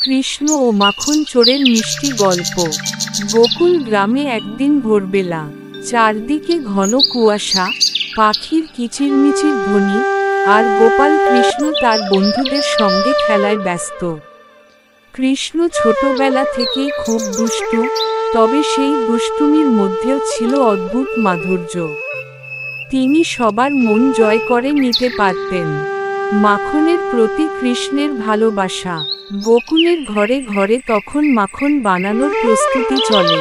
কৃষ্ণ ও মাখন চোরের মিষ্টি গল্প। গোকুল গ্রামে একদিন ভোরবেলা, চারদিকে ঘন কুয়াশা, পাখির কিচিরমিচির ধ্বনি, আর গোপাল কৃষ্ণ তার বন্ধুদের সঙ্গে খেলায় ব্যস্ত। কৃষ্ণ ছোটবেলা থেকেই খুব দুষ্টু, তবে সেই দুষ্টুমির মধ্যেও ছিল অদ্ভুত মাধুর্য। তিনি সবার মন জয় করে নিতে পারতেন। মাখনের প্রতি কৃষ্ণের ভালোবাসা। গোকুলের ঘরে ঘরে তখন মাখন বানানোর প্রস্তুতি চলে।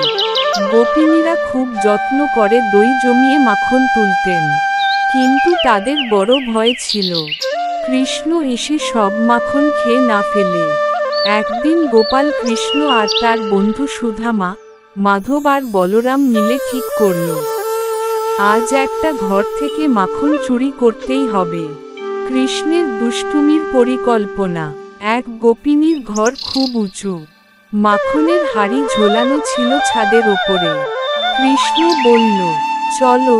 গোপিনীরা খুব যত্ন করে দই জমিয়ে মাখন তুলতেন, কিন্তু তাদের বড় ভয় ছিল কৃষ্ণ এসে সব মাখন খেয়ে না ফেলে। একদিন গোপাল কৃষ্ণ আর তার বন্ধু সুধামা, মাধব আর বলরাম মিলে ঠিক করল, আজ একটা ঘর থেকে মাখন চুরি করতেই হবে। কৃষ্ণের দুষ্টুমির পরিকল্পনা। এক গোপিনীর ঘর খুব উঁচু, মাখনের হাড়ি ঝোলানো ছিল ছাদের ওপরে। কৃষ্ণ বলল, চলো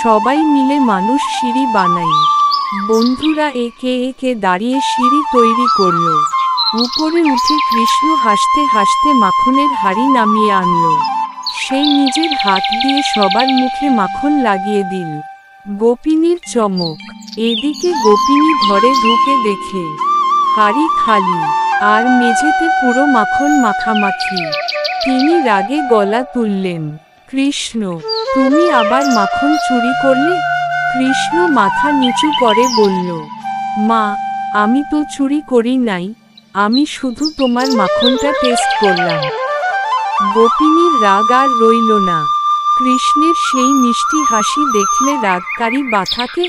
সবাই মিলে মানুষ সিঁড়ি বানাই। বন্ধুরা একে একে দাঁড়িয়ে সিঁড়ি তৈরি করল। উপরে উঠে কৃষ্ণ হাসতে হাসতে মাখনের হাড়ি নামিয়ে আনল। সেই নিজের হাত দিয়ে সবার মুখে মাখন লাগিয়ে দিল। গোপিনীর চমক। এদিকে গোপিনী ঘরে ঢুকে দেখে হাড়ি খালি, আর মেঝেতে পুরো মাখন মাখামাখি। তিনি রাগে গলা তুললেন, কৃষ্ণ, তুমি আবার মাখন চুরি করলে? কৃষ্ণ মাথা নিচু করে বলল, মা, আমি তো চুরি করি নাই, আমি শুধু তোমার মাখনটা টেস্ট করলাম। গোপিনীর রাগ আর রইল না। কৃষ্ণের সেই মিষ্টি হাসি দেখলে রাগকারী বাথাকে